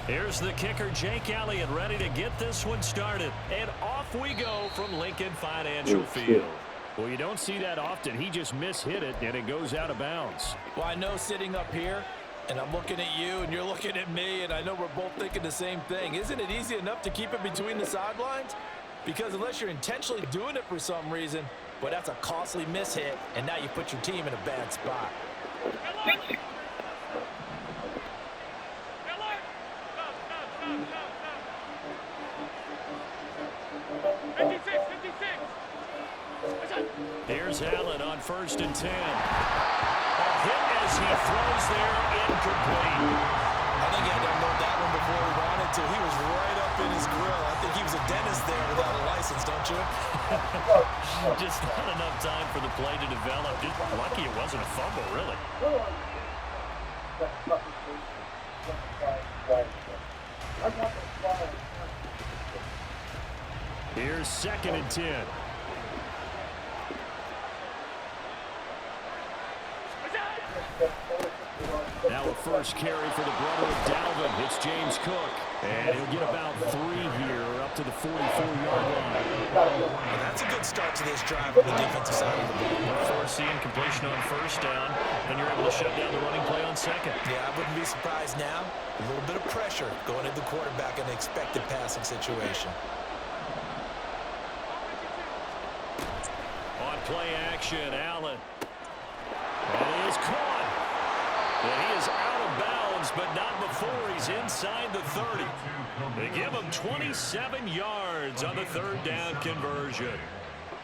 Here's the kicker, Jake Elliott, ready to get this one started. And off we go from Lincoln Financial Field. Well, you don't see that often. He just mishit it, and it goes out of bounds. Well, I know sitting up here, and I'm looking at you, and you're looking at me, and I know we're both thinking the same thing. Isn't it easy enough to keep it between the sidelines? Because unless you're intentionally doing it for some reason, well, that's a costly mishit, and now you put your team in a bad spot. Here's Allen on 1st and 10. A hit as he throws there, incomplete. I think he had to unload that one before he wanted to. He was right up in his grill. I think he was a dentist there without a license, don't you? Just not enough time for the play to develop. Just lucky it wasn't a fumble, really. Here's 2nd and 10. Now a first carry for the brother of Dalvin. It's James Cook. And he'll get about 3 here up to the 44-yard line. Well, that's a good start to this drive on the defensive side of the ball. Forcing completion on 1st down, and you're able to shut down the running play on 2nd. Yeah, I wouldn't be surprised now. A little bit of pressure going into the quarterback in an expected passing situation. On play action, Allen. And he is caught. And he is out of bounds, but not before he's inside the 30. They give him 27 yards on the 3rd down conversion.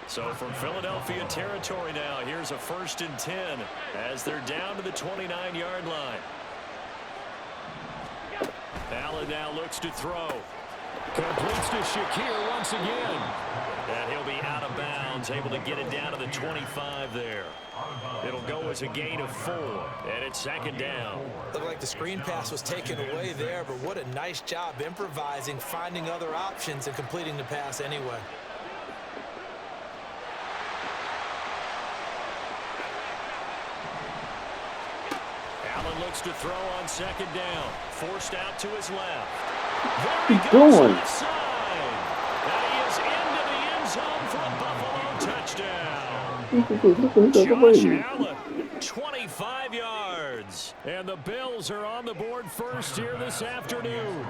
So from Philadelphia territory now, here's a 1st and 10 as they're down to the 29-yard line. Allen now looks to throw. Completes to Shakir once again. And he'll be out of bounds, able to get it down to the 25 there. It'll go as a gain of 4, and it's 2nd down. Looked like the screen pass was taken away there, but what a nice job improvising, finding other options, and completing the pass anyway. Allen looks to throw on 2nd down. Forced out to his left. What are you doing? And he is into the end zone for a Buffalo touchdown. Josh Allen, 25 yards. And the Bills are on the board first here this afternoon.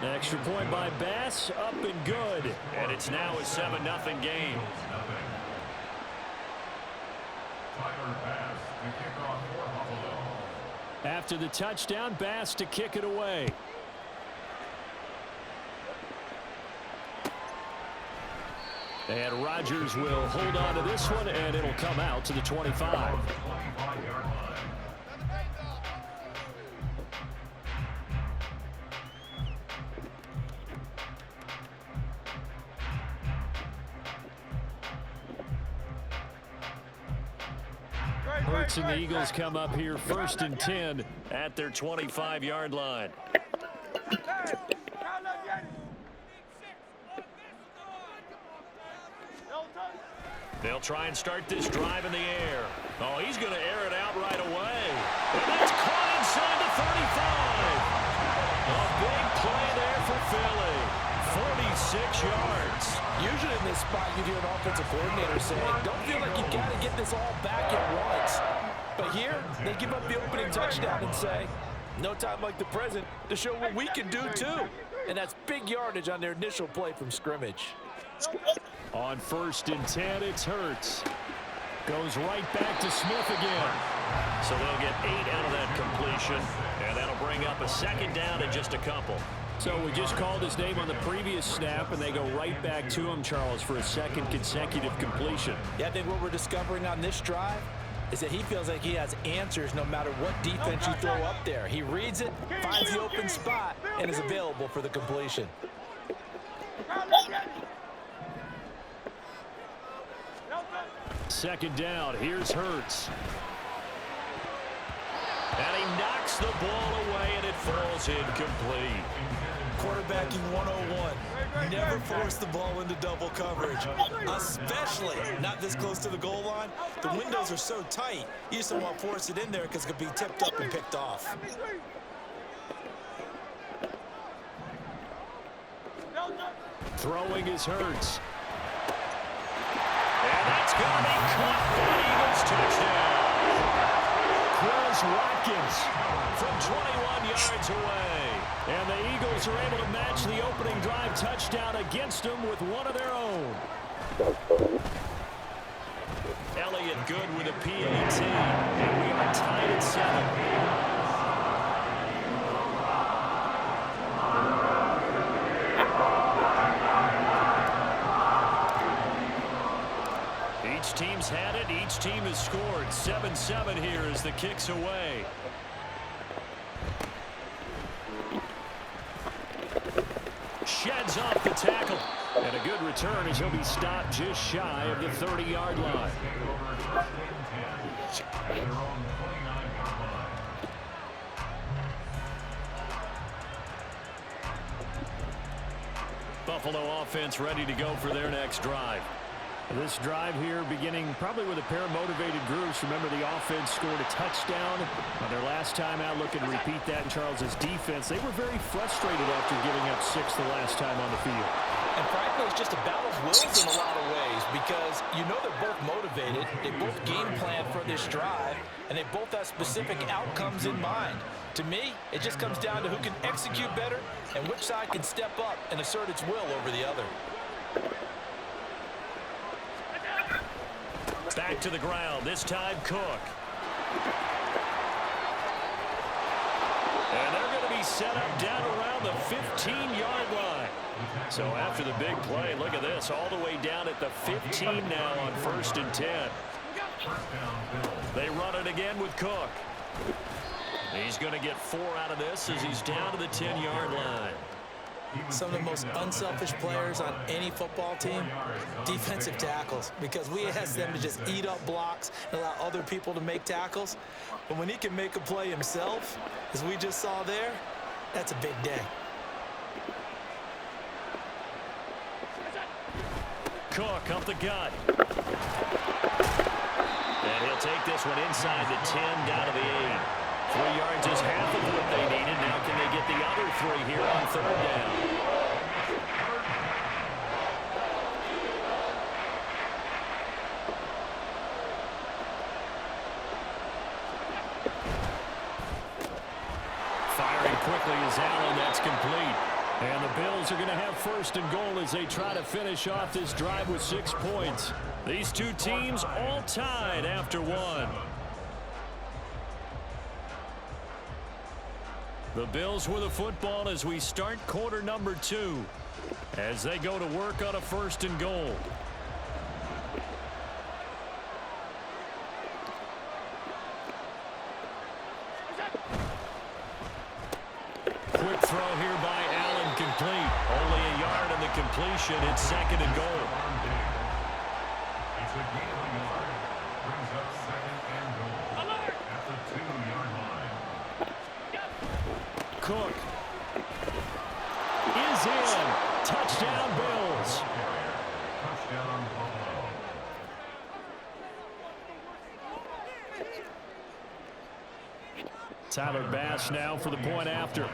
Extra point by Bass, up and good. And it's now a 7-0 game. After the touchdown, Bass to kick it away. And Rodgers will hold on to this one, and it'll come out to the 25. Hurts and the Eagles come up here 1st and 10 at their 25-yard line. They'll try and start this drive in the air. Oh, he's going to air it out right away. And that's caught inside the 35. A big play there for Philly. 46 yards. Usually in this spot, you hear an offensive coordinator saying, don't feel like you've got to get this all back at once. But here, they give up the opening touchdown and say, no time like the present to show what we can do too. And that's big yardage on their initial play from scrimmage. On 1st and 10, it's Hurts. Goes right back to Smith again. So they'll get 8 out of that completion, and that'll bring up a 2nd down and just a couple. So we just called his name on the previous snap, and they go right back to him, Charles, for a 2nd consecutive completion. Yeah, I think what we're discovering on this drive is that he feels like he has answers no matter what defense you throw up there. He reads it, finds the open spot, and is available for the completion. 2nd down. Here's Hurts. And he knocks the ball away, and it falls incomplete. Quarterbacking 101. Never force the ball into double coverage, especially not this close to the goal line. The windows are so tight, you just don't want to force it in there because it could be tipped up and picked off. Throwing is Hurts. And that's going to be caught for the Eagles touchdown. Chris Watkins from 21 yards away. And the Eagles are able to match the opening drive touchdown against them with one of their own. Elliott good with a PAT. And we are tied at 7. Each team's had it. Each team has scored. 7-7 here as the kick's away. Sheds off the tackle. And a good return as he'll be stopped just shy of the 30-yard line. Buffalo offense ready to go for their next drive. This drive here beginning probably with a pair of motivated groups. Remember, the offense scored a touchdown on their last time out. Looking to repeat that in Charles's defense. They were very frustrated after giving up 6 the last time on the field. And frankly, it's just a battle of wills in a lot of ways because you know they're both motivated. They both game plan for this drive, and they both have specific outcomes in mind. To me, it just comes down to who can execute better and which side can step up and assert its will over the other. Back to the ground, this time Cook. And they're going to be set up down around the 15-yard line. So after the big play, look at this, all the way down at the 15 now on 1st and 10. They run it again with Cook. He's going to get 4 out of this as he's down to the 10-yard line. Some of the most unselfish players on any football team, defensive tackles, because we ask them to just eat up blocks and allow other people to make tackles. But when he can make a play himself, as we just saw there, that's a big day. Cook up the gut. And he'll take this one inside the 10 down to the 8. 3 yards is half of what they needed. Now can they get the other 3 here on 3rd down? Firing quickly is Allen. That's complete. And the Bills are going to have 1st and goal as they try to finish off this drive with 6 points. These two teams all tied after 1. The Bills with the football as we start quarter number 2 as they go to work on a 1st and goal. Quick throw here by Allen, complete. Only a yard on the completion. It's 2nd and goal. It's a gain of a yard. Brings up 2nd and goal at the 2-yard line. Cook is in. Touchdown, Bills. Touchdown, Buffalo. Tyler Bass now for the point after.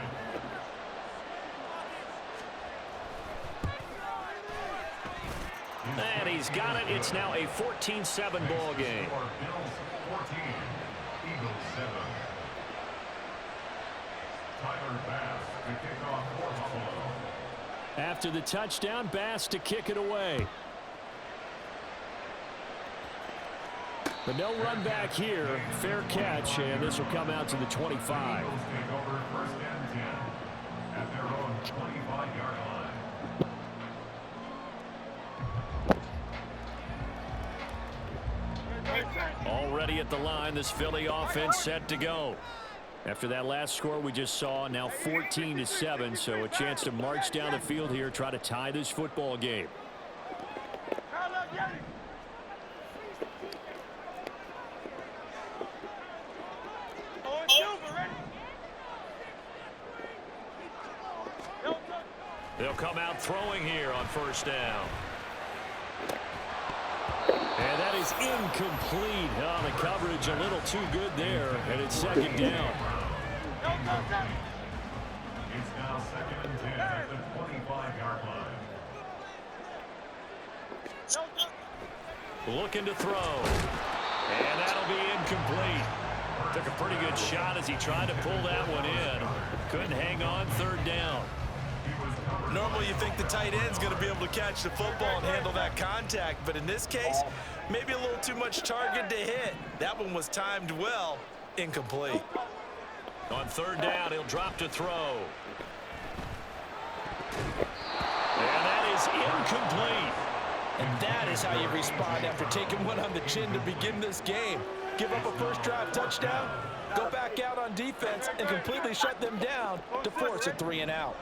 And he's got it. It's now a 14-7 ball game. Bills 14, Eagles 7. Tyler Bass to kick off for Buffalo. After the touchdown, Bass to kick it away. But no run back here. Fair catch, and this will come out to the 25. Eagles take over 1st and 10 at their own 25-yard line. Already at the line, this Philly offense set to go. After that last score we just saw, now 14-7, so a chance to march down the field here, try to tie this football game. come out throwing here on first down. And that is incomplete. Oh, the coverage a little too good there, and it's second down. It's now second and 10 at the 25-yard line. Looking to throw. And that'll be incomplete. Took a pretty good shot as he tried to pull that one in. Couldn't hang on, third down. Normally you think the tight end's going to be able to catch the football and handle that contact, but in this case, maybe a little too much target to hit. That one was timed well, incomplete. On third down, he'll drop to throw. And that is incomplete. And that is how you respond after taking one on the chin to begin this game. Give up a first drive touchdown, go back out on defense, and completely shut them down to force a 3 and out.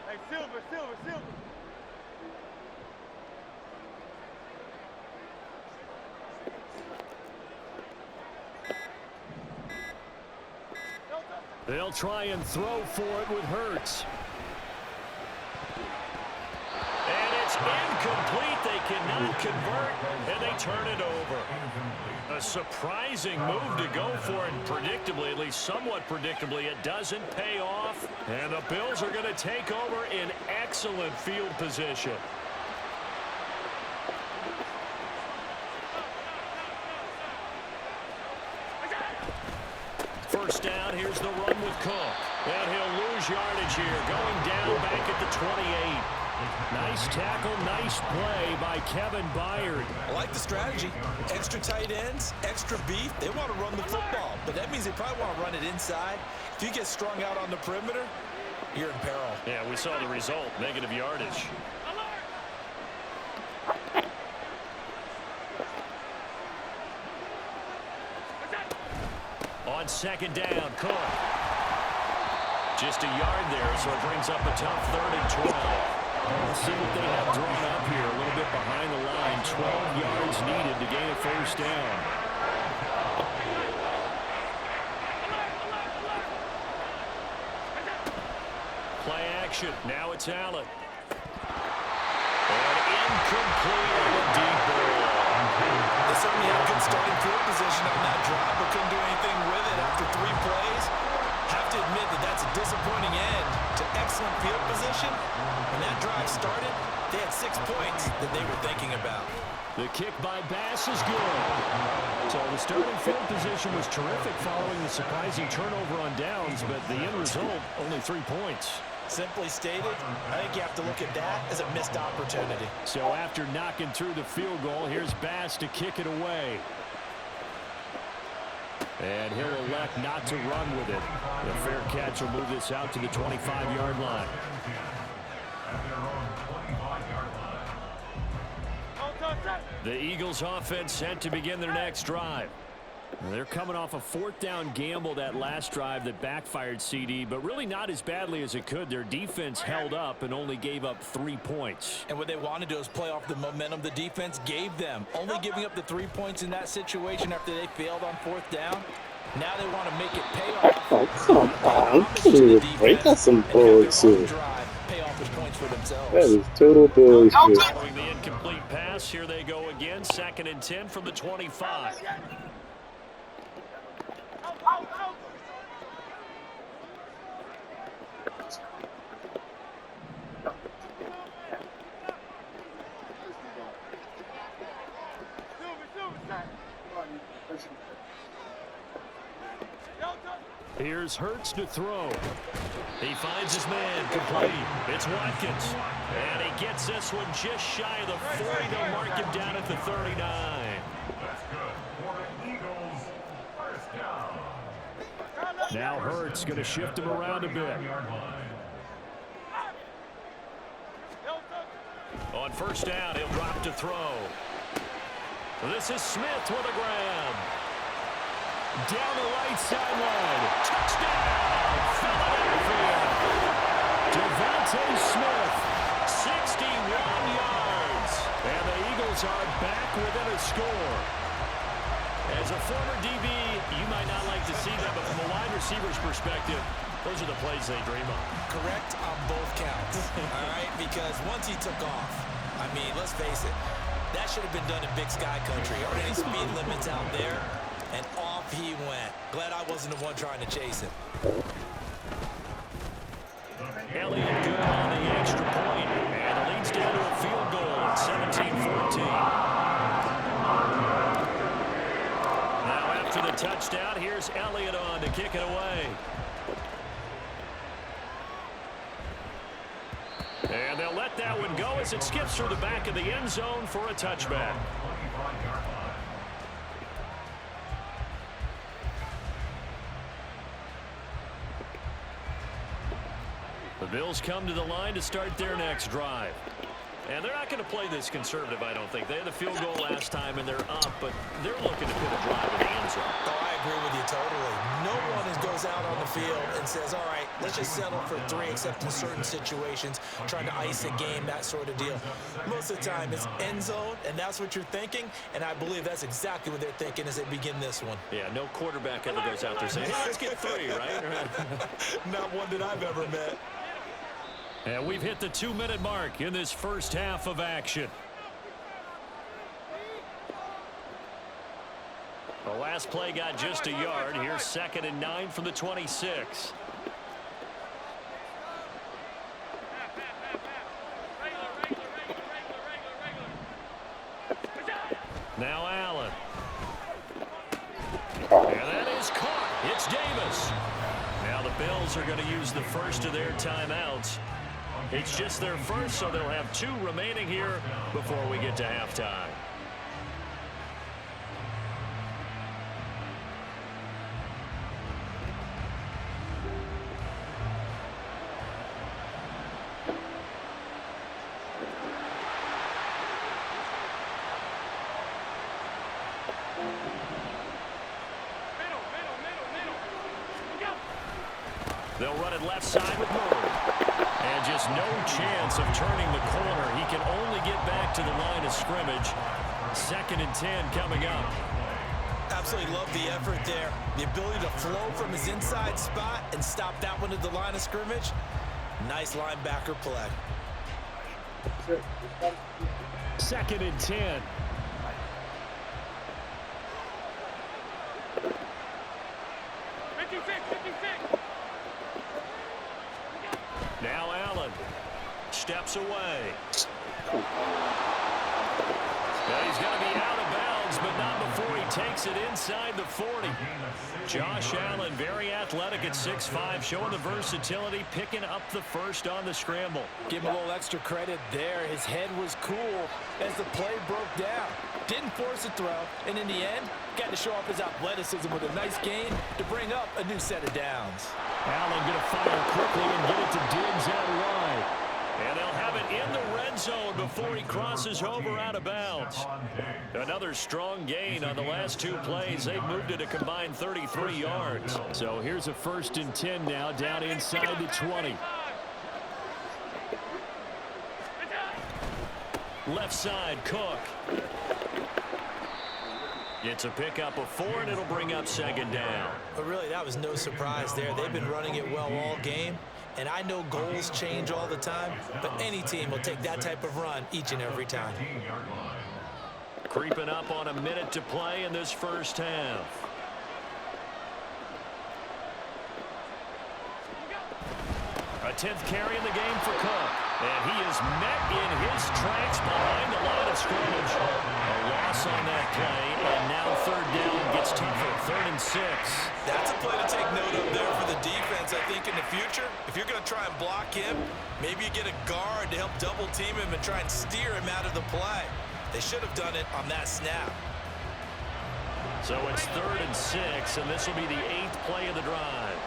Hey, Silver. They'll try and throw for it with Hurts. And it's incomplete. They cannot convert, and they turn it over. A surprising move to go for it, and predictably, at least somewhat predictably, it doesn't pay off. And the Bills are going to take over in excellent field position. First down, here's the run with Cook. And he'll lose yardage here, going down back at the 28. Nice tackle, nice play by Kevin Byard. I like the strategy. Extra tight ends, extra beef. They want to run the football, but that means they probably want to run it inside. If you get strung out on the perimeter, you're in peril. Yeah, we saw the result, negative yardage. On second down, Cook. Just a yard there, so it brings up a tough 3rd and 12. Let's see what they have drawn up here. A little bit behind the line. 12 yards needed to gain a first down. Play action. Now it's Allen. And incomplete on a deep ball. They certainly had good starting field position on that drive, but couldn't do anything with it after 3 plays. Have to admit that that's a disappointing end to excellent field position. When that drive started, they had 6 points that they were thinking about. The kick by Bass is good. So the starting field position was terrific following the surprising turnover on downs, but the end result, only 3 points. Simply stated, I think you have to look at that as a missed opportunity. So after knocking through the field goal, here's Bass to kick it away. And he'll elect not to run with it. The fair catch will move this out to the 25-yard line. The Eagles offense set to begin their next drive. They're coming off a 4th down gamble that last drive that backfired, CD, but really not as badly as it could. Their defense held up and only gave up 3 points. And what they want to do is play off the momentum the defense gave them. Only giving up the 3 points in that situation after they failed on 4th down. Now they want to make it pay off. Oh, come on. Dude, break us some bullets here. Pay off with points for themselves. That is total bullshit. Following the incomplete pass, here they go again. 2nd and 10 from the 25. Here's Hurts to throw. He finds his man complete. It's Watkins. And he gets this one just shy of the 40. They'll mark him down at the 39. That's good for the Eagles. First down. Now Hurts going to shift him around a bit. On first down, he'll drop to throw. This is Smith with a grab. Down the right sideline. Touchdown, Philadelphia. Devontae Smith, 61 yards. And the Eagles are back within a score. As a former DB, you might not like to see that, but from a wide receiver's perspective, those are the plays they dream of. Correct on both counts, all right? Because once he took off, I mean, let's face it, that should have been done in Big Sky Country. Already speed limits out there, and off he went. Glad I wasn't the one trying to chase him. Elliott good on the extra point, and it leads down to a field goal at 17-14. Now after the touchdown, here's Elliott on to kick it away. And they'll let that one go as it skips through the back of the end zone for a touchback. The Bills come to the line to start their next drive. And they're not going to play this conservative, I don't think. They had a field goal last time, and they're up, but they're looking to put a drive in the end zone. Oh, I agree with you totally. No one goes out on the field and says, all right, let's just settle for 3, except in certain situations, trying to ice a game, that sort of deal. Most of the time, it's end zone, and that's what you're thinking, and I believe that's exactly what they're thinking as they begin this one. Yeah, no quarterback ever goes out there saying, hey, let's get 3, right? Not one that I've ever met. And we've hit the 2-minute mark in this first half of action. The last play got just a yard. Here's 2nd and 9 from the 26. Now Allen. And that is caught. It's Davis. Now the Bills are going to use the first of their timeouts. It's just their first, so they'll have 2 remaining here before we get to halftime. They'll run it left side with Murray. And just no chance of turning the corner. He can only get back to the line of scrimmage. 2nd and 10 coming up. Absolutely love the effort there. The ability to flow from his inside spot and stop that one at the line of scrimmage. Nice linebacker play. 2nd and 10. Now Allen steps away. Now he's going to be out of bounds, but not before he takes it inside the 40. Josh Allen, very athletic at 6'5", showing the versatility, picking up the first on the scramble. Give him a little extra credit there. His head was cool as the play broke down. Didn't force a throw, and in the end, got to show off his athleticism with a nice gain to bring up a new set of downs. Allen going to fire quickly and get it to Diggs out wide. And they'll have it in the red zone before he crosses over out of bounds. Another strong gain on the last 2 plays. They've moved it a combined 33 yards. So here's a 1st and 10 now down inside the 20. Left side, Cook. It's a pickup of 4, and it'll bring up 2nd down. But really, that was no surprise there. They've been running it well all game. And I know goals change all the time, but any team will take that type of run each and every time. Creeping up on a minute to play in this first half. A 10th carry in the game for Cook. And he is met in his tracks behind the line of scrimmage. A loss on that play, and now 3rd down gets tougher. 3rd and 6. That's a play to take note of there for the defense, I think, in the future. If you're going to try and block him, maybe you get a guard to help double team him and try and steer him out of the play. They should have done it on that snap. So it's 3rd and 6, and this will be the 8th play of the drive.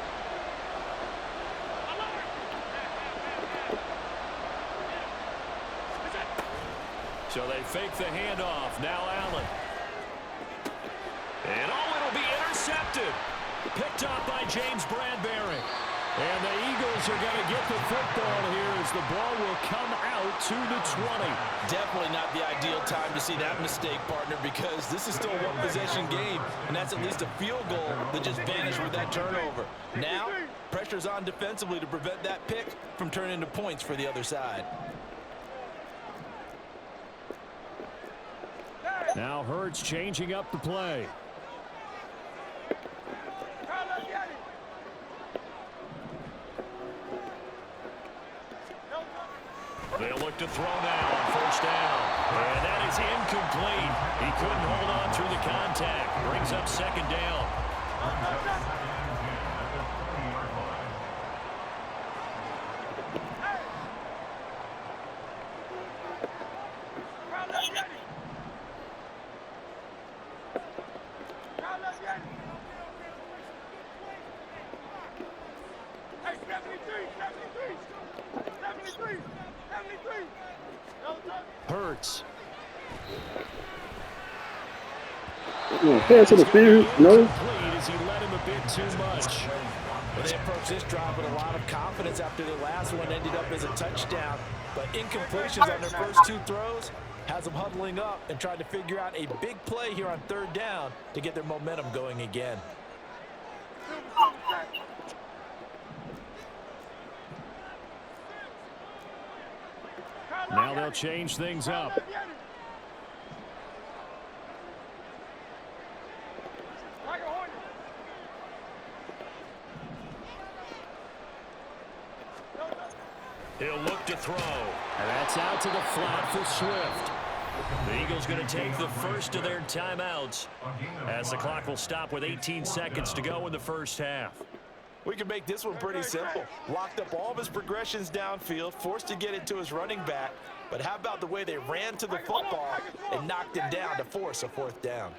So they fake the handoff. Now Allen. And it'll be intercepted. intercepted. Picked off by James Bradbury. And the Eagles are going to get the football here as the ball will come out to the 20. Definitely not the ideal time to see that mistake, partner, because this is still a one-possession game, and that's at least a field goal that just vanished with that turnover. Now, pressure's on defensively to prevent that pick from turning into points for the other side. Now Hurts changing up the play. They'll look to throw now on first down. And that is incomplete. He couldn't hold on through the contact. Brings up second down. Hurts. Pass to the field. No. As he led him a bit too much. Well, they approached this drive with a lot of confidence after the last one ended up as a touchdown. But incompletions on their first two throws has them huddling up and trying to figure out a big play here on third down to get their momentum going again. Now they'll change things up. He'll look to throw. And that's out to the flat for Swift. The Eagles going to take the first of their timeouts as the clock will stop with 18 seconds to go in the first half. We can make this one pretty simple. Locked up all of his progressions downfield, forced to get it to his running back. But how about the way they ran to the football and knocked him down to force a fourth down?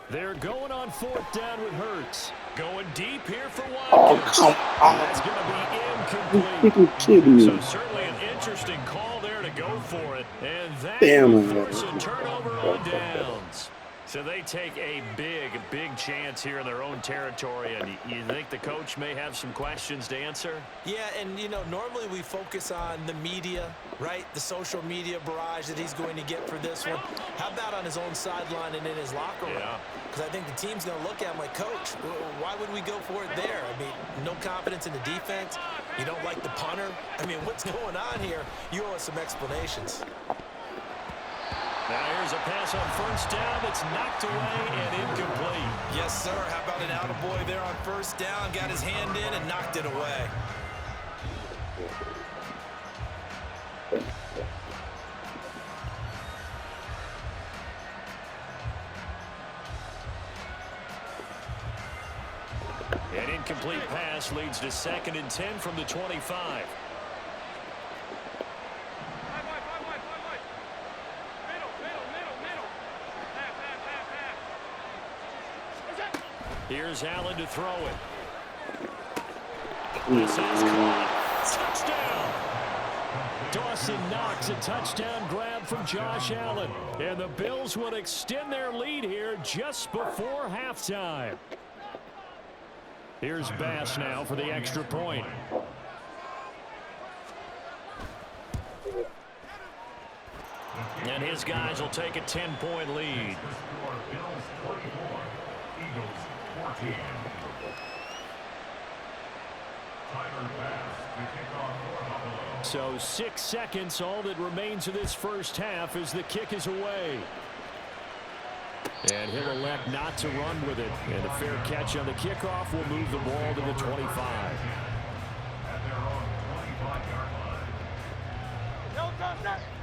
They're going on fourth down with Hurts. Going deep here for Oh, Watkins. come on. That's going to be incomplete. Freaking kidding me. So certainly an interesting call there to go for it. And that Damn will it. force a turnover on downs. So they take a big chance here in their own territory. And you think the coach may have some questions to answer? Yeah, and, you know, normally we focus on the media, right? The social media barrage that he's going to get for this one. How about on his own sideline and in his locker room? Yeah. Because I think the team's going to look at him like, Coach, why would we go for it there? I mean, no confidence in the defense. You don't like the punter. I mean, what's going on here? You owe us some explanations. Now here's a pass on first down that's knocked away and incomplete. Yes, sir. How about an attaboy there on first down? Got his hand in and knocked it away. An incomplete pass leads to 2nd and 10 from the 25. Here's Allen to throw it. This is caught. Touchdown. Dawson Knox, a touchdown grab from Josh Allen. And the Bills would extend their lead here just before halftime. Here's Bass now for the extra point. And his guys will take a 10-point lead. So 6 seconds, all that remains of this first half as the kick is away. And he'll elect not to run with it. And a fair catch on the kickoff will move the ball to the 25.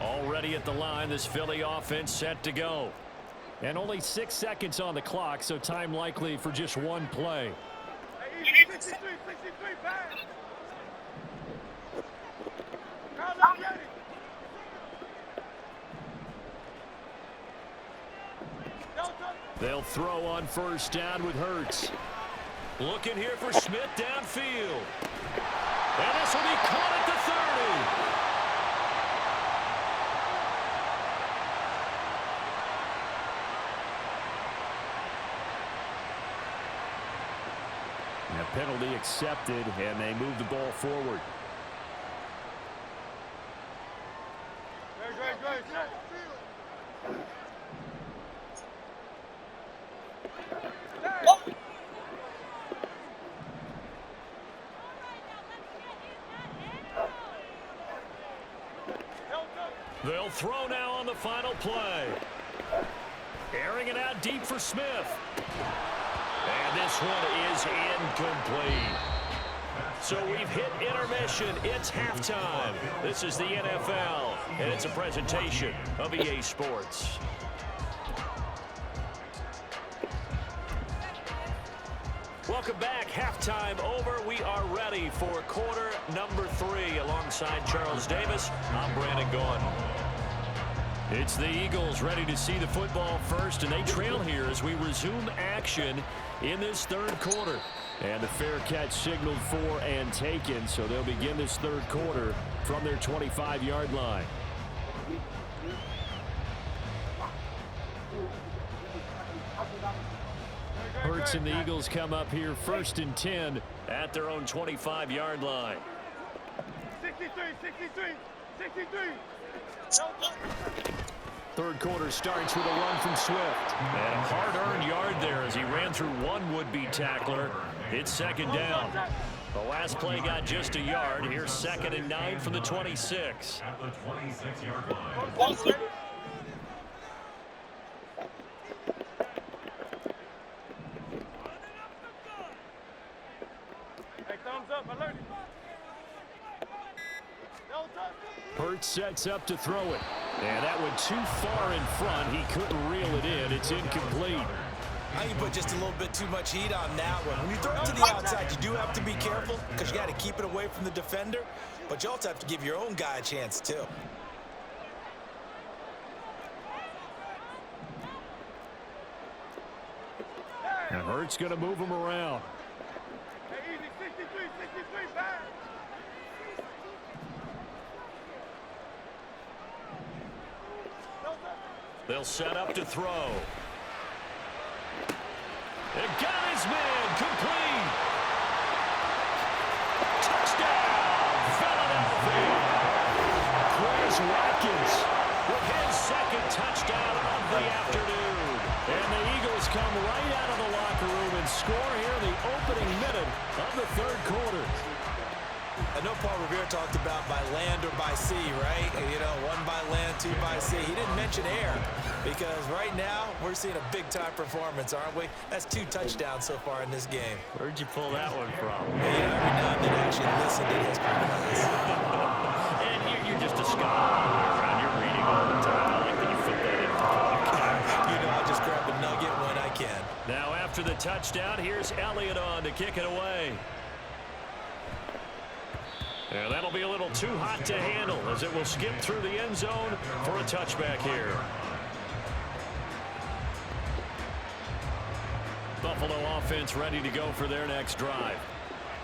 Already at the line, this Philly offense set to go. And only 6 seconds on the clock, so time likely for just one play. 63, pass. They'll throw on first down with Hurts. Looking here for Smith downfield. And this will be caught at the 30. A penalty accepted, and they move the ball forward. They'll throw now on the final play. Airing it out deep for Smith. And this one is incomplete. So we've hit intermission. It's halftime. This is the NFL, and it's a presentation of EA Sports. Welcome back. Halftime over. We are ready for quarter number 3. Alongside Charles Davis, I'm Brandon Gaughan. It's the Eagles ready to see the football first, and they trail here as we resume action in this third quarter. And the fair catch signaled for and taken, so they'll begin this third quarter from their 25-yard line. Hurts and the Eagles come up here 1st and 10 at their own 25-yard line. 63. Third quarter starts with a run from Swift. And a hard-earned yard there as he ran through one would-be tackler. It's second down. The last play got just a yard. Here's 2nd and 9 from the 26. At the 26-yard line. Hey, thumbs up, alert. Hurts sets up to throw it. And that went too far in front. He couldn't reel it in. It's incomplete. I think you put just a little bit too much heat on that one. When you throw it to the outside, you do have to be careful because you got to keep it away from the defender, but you also have to give your own guy a chance too. And Hurts going to move him around. Hey, easy, 63, back. They'll set up to throw. And got his man, complete. Touchdown, Philadelphia. Chris Watkins with his 2nd touchdown of the afternoon. And the Eagles come right out of the locker room and score here in the opening minute of the third quarter. I know Paul Revere talked about by land or by sea, right? You know, 1 by land, 2 by sea. He didn't mention air because right now we're seeing a big-time performance, aren't we? That's 2 touchdowns so far in this game. Where'd you pull that one from? Hey, you know, every now and then actually listen to his performance. And you're just a scholar around. You're reading all the time. I like that you fit that into podcast. You know, I just grab a nugget when I can. Now after the touchdown, here's Elliott on to kick it away. And that'll be a little too hot to handle as it will skip through the end zone for a touchback here. Buffalo offense ready to go for their next drive.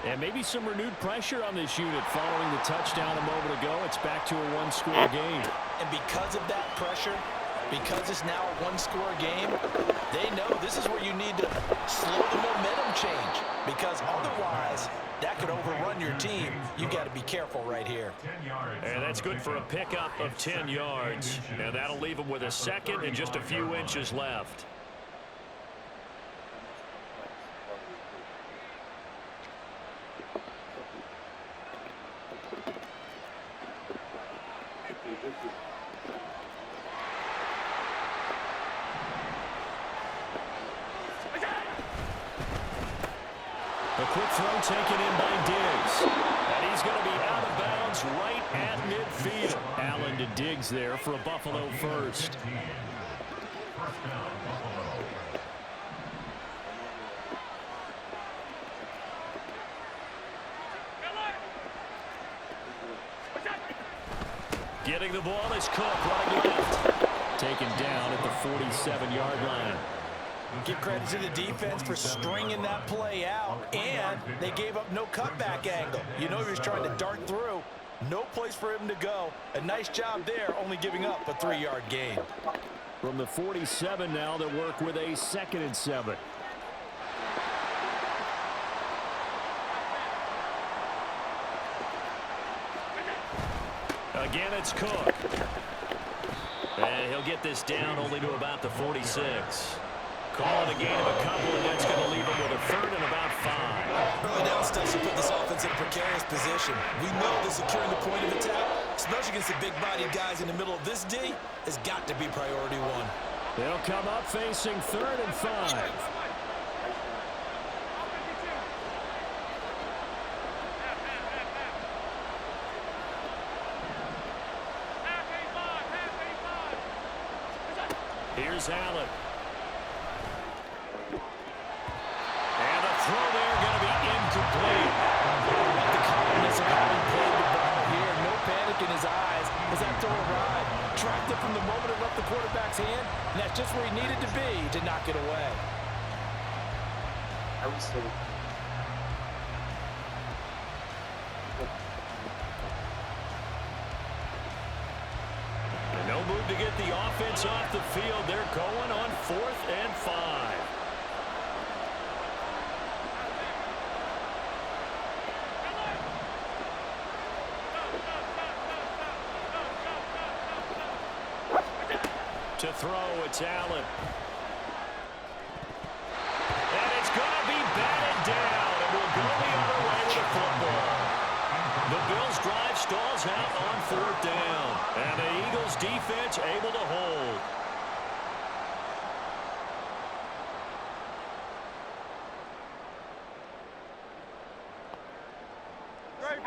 And maybe some renewed pressure on this unit following the touchdown a moment ago. It's back to a 1-score game. And because of that pressure, because it's now a 1-score game, they know this is where you need to slow the momentum change. Because otherwise, that could overrun your team. You've got to be careful right here. And that's good for a pickup of 10 yards. And that'll leave them with a 2nd and just a few inches left. A quick throw taken in by Diggs. And he's going to be out of bounds right at midfield. Allen to Diggs there for a Buffalo first. Getting the ball is Cook running left. Taken down at the 47-yard line. Give credit to the defense for stringing that play out, and they gave up no cutback angle. You know he was trying to dart through. No place for him to go. A nice job there, only giving up a 3-yard gain. From the 47 now, they'll work with a 2nd and 7. Again, it's Cook. And he'll get this down only to about the 46. Call it a gain of a couple, and that's going to leave him with a 3rd and about 5. Early down steps to put this offense in a precarious position. We know that securing the point of attack, especially against the big-bodied guys in the middle of this D, has got to be priority 1. They'll come up facing 3rd and 5. Here's Allen. And the throw there going to be incomplete. The confidence of having played the ball here. No panic in his eyes as that throw arrived. Tracked it from the moment it left the quarterback's hand, and that's just where he needed to be to knock it away. No move to get the offense off the field. They're going on 4th and 5. To throw, it's Allen. And it's going to be batted down, and we'll go the other way with the football. The Bills' drive stalls out on 4th down, and the Eagles' defense able to hold.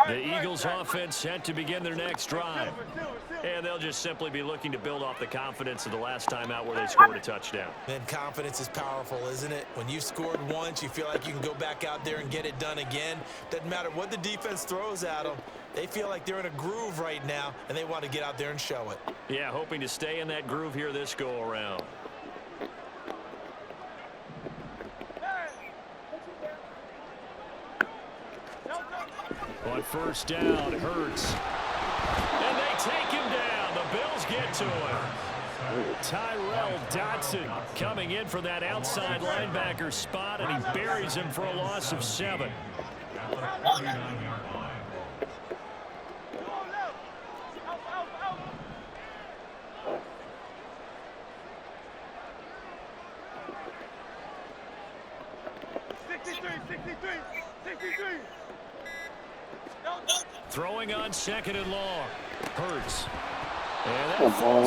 The Eagles' offense set to begin their next drive. And they'll just simply be looking to build off the confidence of the last time out where they scored a touchdown. And confidence is powerful, isn't it? When you've scored once, you feel like you can go back out there and get it done again. Doesn't matter what the defense throws at them. They feel like they're in a groove right now, and they want to get out there and show it. Yeah, hoping to stay in that groove here this go-around. On 1st down, Hurts. And they take him down. The Bills get to him. Tyrell Dodson coming in for that outside linebacker spot, and he buries him for a loss of 7. Throwing on 2nd and long. Hurts. Come on,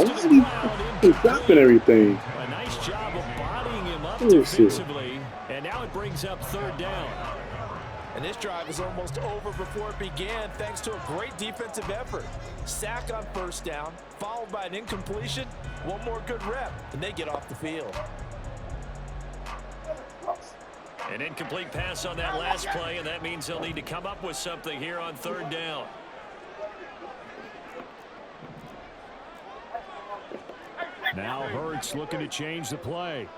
he's dropping everything. A nice job of bodying him up defensively. And now it brings up 3rd down. And this drive is almost over before it began thanks to a great defensive effort. Sack on 1st down, followed by an incompletion. One more good rep, and they get off the field. An incomplete pass on that last play, and that means they'll need to come up with something here on 3rd down. Now Hurts looking to change the play.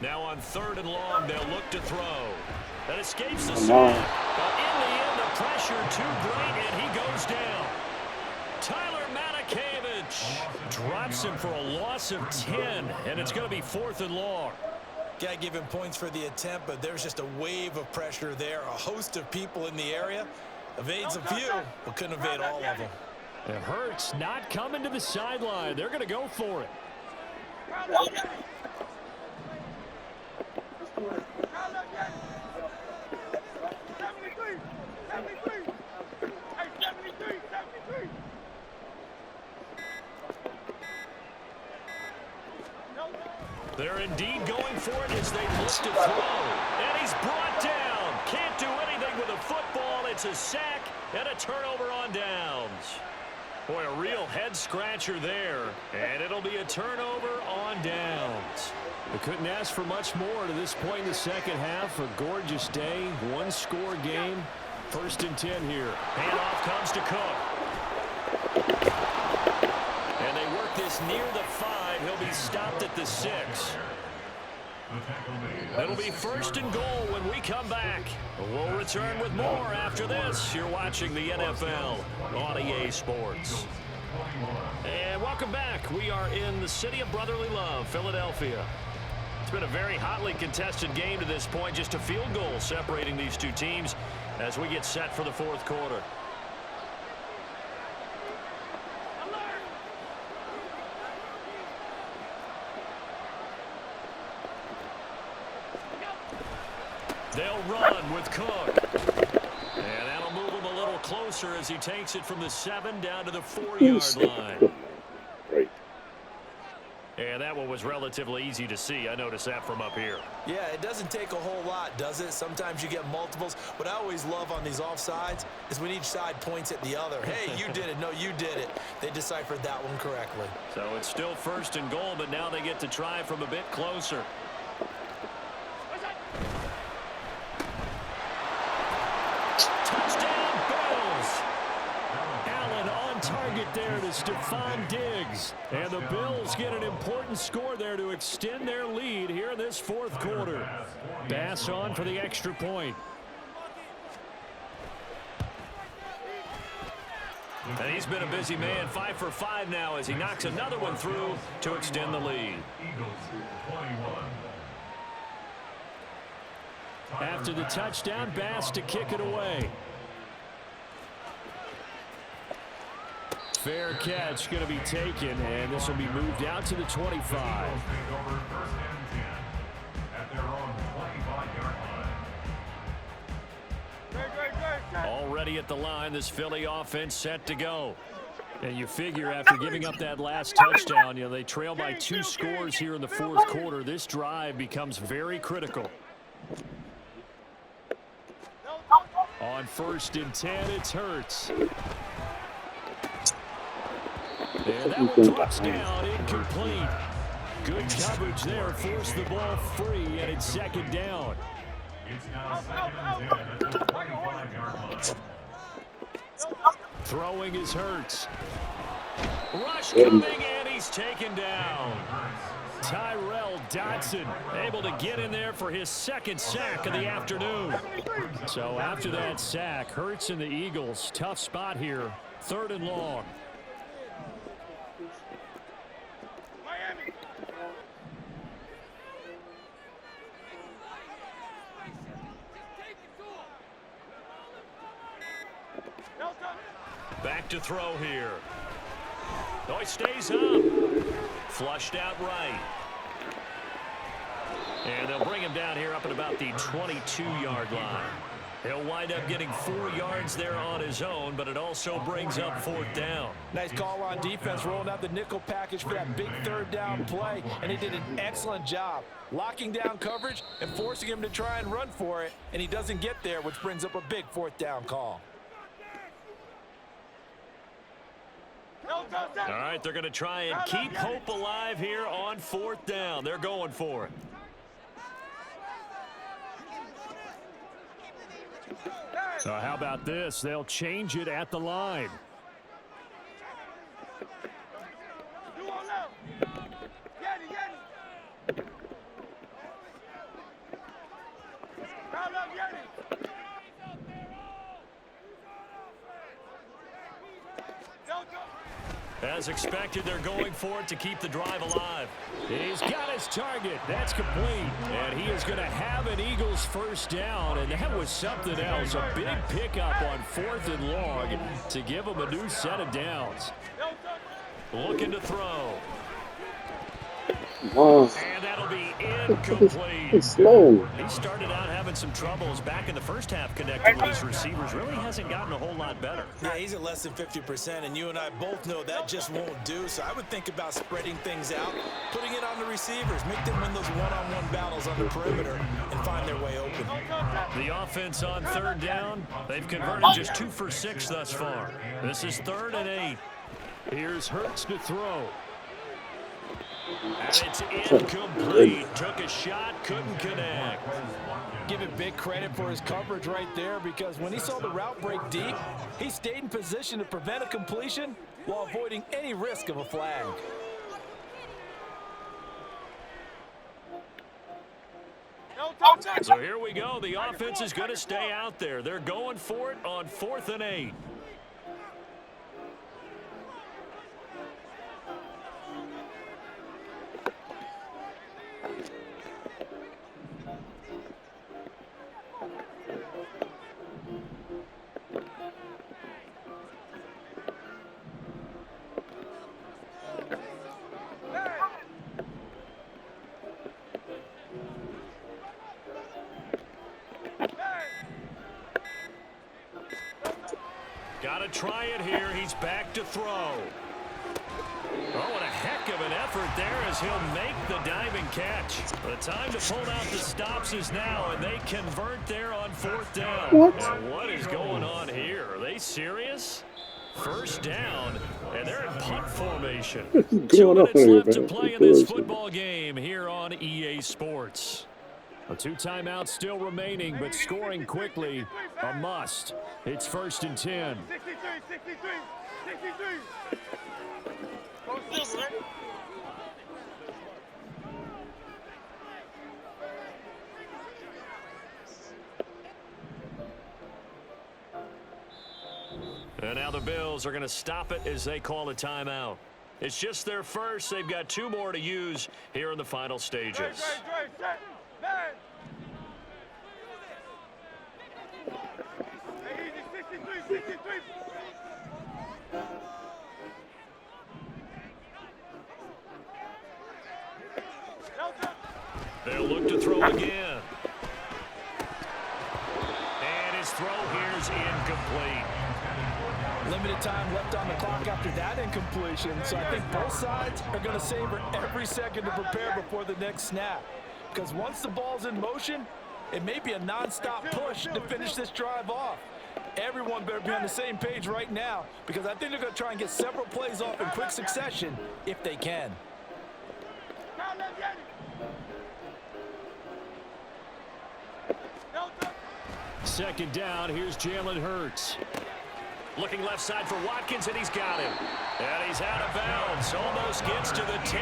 Now on 3rd and long, they'll look to throw. That escapes the snap. But in the end, the pressure too great, and he goes down. Tyler Matakevich drops him for a loss of 10, and it's going to be 4th and long. Got to give him points for the attempt, but there's just a wave of pressure there. A host of people in the area. Evades a few, but couldn't evade all of them. It hurts not coming to the sideline. They're going to go for it. They're indeed going for it as they look to throw. And he's brought down. Can't do anything with a football. It's a sack and a turnover on downs. Boy, a real head-scratcher there. And it'll be a turnover on downs. They couldn't ask for much more to this point in the second half. A gorgeous day, one-score game. First and 10 here. Handoff comes to Cook. And they work this near the 5. He'll be stopped at the 6. It'll be first and goal when we come back. We'll return with more after this. You're watching the NFL on EA Sports. And welcome back. We are in the city of brotherly love, Philadelphia. It's been a very hotly contested game to this point. Just a field goal separating these two teams as we get set for the fourth quarter. They'll run with Cook. And that'll move him a little closer as he takes it from the 7 down to the 4-yard line. Right. And that one was relatively easy to see. I noticed that from up here. Yeah, it doesn't take a whole lot, does it? Sometimes you get multiples. What I always love on these offsides is when each side points at the other. Hey, you did it. No, you did it. They deciphered that one correctly. So it's still first and goal, but now they get to try from a bit closer. Touchdown, Bills! Allen on target there to Stephon Diggs. And the Bills get an important score there to extend their lead here in this fourth quarter. Bass on for the extra point. And he's been a busy man, 5 for 5 now as he knocks another one through to extend the lead. After the touchdown, Bass to kick it away. Fair catch going to be taken, and this will be moved out to the 25. Already at the line, this Philly offense set to go. And you figure after giving up that last touchdown, they trail by 2 scores here in the fourth quarter. This drive becomes very critical. On first and 10, it's Hurts. And that one drops down, incomplete. Good coverage there, forced the ball free, and it's second down. Throwing is Hurts. Rush coming, and he's taken down. Tyrell Dodson able to get in there for his second sack of the afternoon. So after that sack, Hurts and the Eagles, tough spot here, 3rd and long. Back to throw here. No, he stays up. Flushed out right. And they'll bring him down here up at about the 22-yard line. He'll wind up getting 4 yards there on his own, but it also brings up 4th down. Nice call on defense, rolling out the nickel package for that big 3rd down play, and he did an excellent job locking down coverage and forcing him to try and run for it, and he doesn't get there, which brings up a big 4th down call. All right, they're going to try and keep hope alive here on 4th down. They're going for it. So how about this? They'll change it at the line. As expected, they're going for it to keep the drive alive. He's got his target. That's complete. And he is going to have an Eagles first down. And that was something else. A big pickup on 4th and long to give him a new set of downs. Looking to throw. Oh, And that'll be incomplete. he's slow. He started out having some troubles back in the first half connecting with his receivers. Really hasn't gotten a whole lot better. Yeah, he's at less than 50%, and you and I both know that just won't do. So I would think about spreading things out, putting it on the receivers, make them win those one-on-one battles on the perimeter, and find their way open. The offense on 3rd down, they've converted just 2 for 6 thus far. This is 3rd and 8. Here's Hurts to throw. And it's incomplete. Took a shot, couldn't connect. Give him big credit for his coverage right there, because when he saw the route break deep, he stayed in position to prevent a completion while avoiding any risk of a flag. So here we go. The offense is going to stay out there. They're going for it on 4th and 8. Got to try it here. He's back to throw. Oh, what a heck of an effort there as he'll make the diving catch. The time to pull out the stops is now, and they convert there on 4th down. What? And what is going on here? Are they serious? First down, and they're in punt formation. 2 going on minutes here, left to man? play in this football game here on EA Sports. 2 timeouts still remaining, but scoring quickly a must. It's 1st and 10. 63. Go Silver, ready? And now the Bills are going to stop it as they call a timeout. It's just their first. They've got 2 more to use here in the final stages. Drive, set, man. Hey, easy, 63. They'll look to throw again. And his throw here's incomplete. Limited time left on the clock after that incompletion, so I think both sides are going to savor every second to prepare before the next snap. Because once the ball's in motion, it may be a non-stop push to finish this drive off. Everyone better be on the same page right now, because I think they're going to try and get several plays off in quick succession if they can. 2nd down, here's Jalen Hurts. Looking left side for Watkins, and he's got him. And he's out of bounds, almost gets to the 10.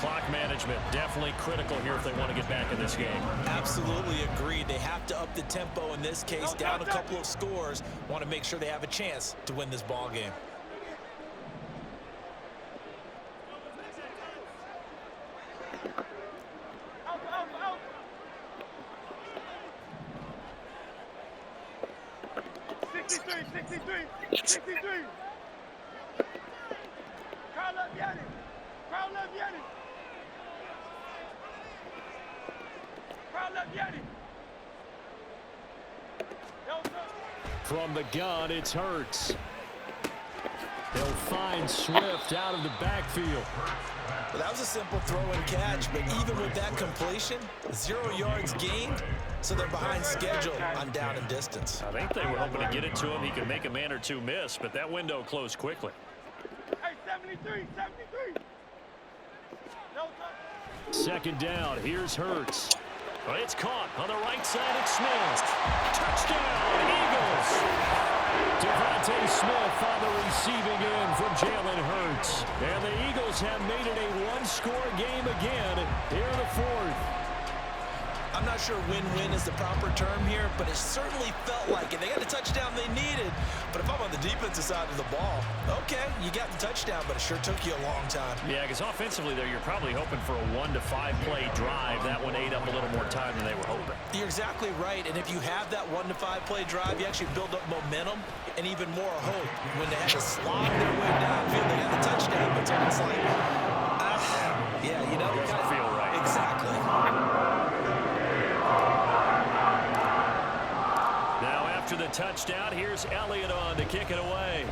Clock management definitely critical here if they want to get back in this game. Absolutely agreed. They have to up the tempo in this case, down a couple of scores. Want to make sure they have a chance to win this ball game. Out. 63. Crowd love Yanni. From the gun, it's Hurts. They'll find Swift out of the backfield. Well, that was a simple throw and catch, but even with that completion, 0 yards gained, so they're behind schedule on down and distance. I think they were hoping to get it to him. He could make a man or 2 miss, but that window closed quickly. Hey, 73. No touch. 2nd down, here's Hurts. Well, it's caught on the right side. It's Smith. Touchdown, Eagles. Devontae Smith on the receiving end from Jalen Hurts. And the Eagles have made it a 1-score game again here in the 4th. I'm not sure win-win is the proper term here, but it certainly felt like it. They got the touchdown they needed, but if I'm on the defensive side of the ball, okay, you got the touchdown, but it sure took you a long time. Yeah, because offensively there, you're probably hoping for a 1 to 5 play drive. That one ate up a little more time than they were hoping. You're exactly right, and if you have that 1 to 5 play drive, you actually build up momentum and even more hope. When they had to slog their way downfield, they got the touchdown, but it's almost like, yeah, you know, Doesn't feel right. Exactly. Now after the touchdown, here's Elliott on to kick it away.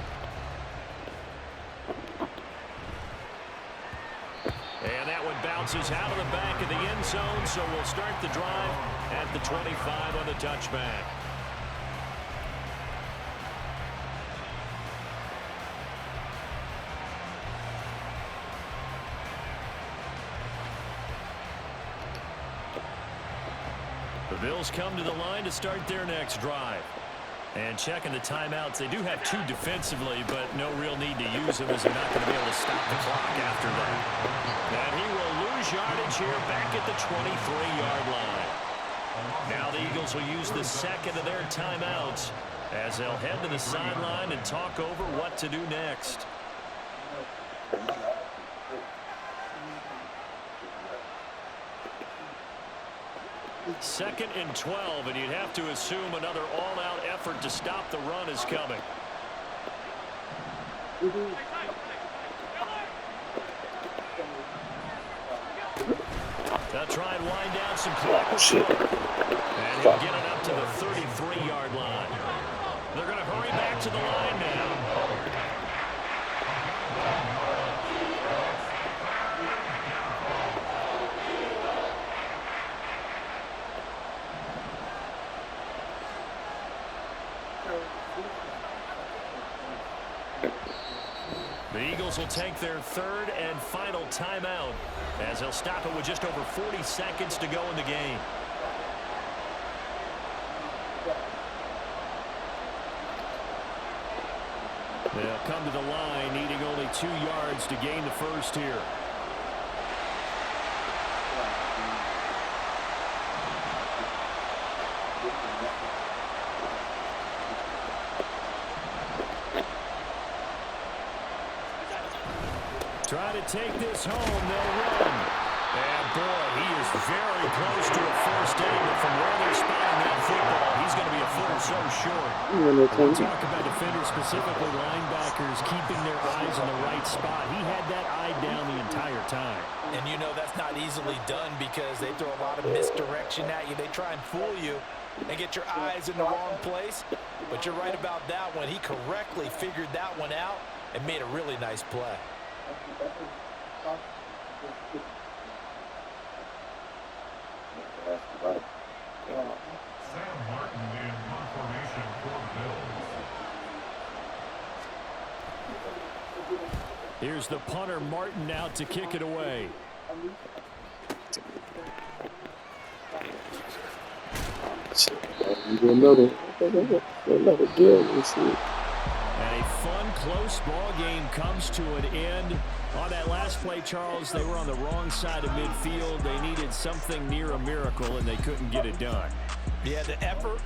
And that one bounces out of the back of the end zone, so we'll start the drive at the 25 on the touchback. Bills come to the line to start their next drive. And checking the timeouts, they do have 2 defensively, but no real need to use them as they're not going to be able to stop the clock after that. And he will lose yardage here back at the 23-yard line. Now the Eagles will use the second of their timeouts as they'll head to the sideline and talk over what to do next. Second and 12, and you'd have to assume another all-out effort to stop the run is coming. They'll try and wind down some clock. And he'll get it up to the 33-yard line. They're going to hurry back to the line now. The Eagles will take their third and final timeout as they'll stop it with just over 40 seconds to go in the game. They'll come to the line needing only 2 yards to gain the first here. Try to take this home. They'll run. And boy, he is very close to a first down, but from where they're spotting that football, he's going to be a foot or so short. We'll talk about defenders, specifically linebackers, keeping their eyes in the right spot. He had that eye down the entire time. And you know that's not easily done because they throw a lot of misdirection at you. They try and fool you and get your eyes in the wrong place. But you're right about that one. He correctly figured that one out and made a really nice play. Sam Martin in confirmation for the Bills. Here's the punter, Martin, out to kick it away. Another game. And a fun, close ball game comes to an end. On that last play, Charles, they were on the wrong side of midfield. They needed something near a miracle, and they couldn't get it done. Yeah, the effort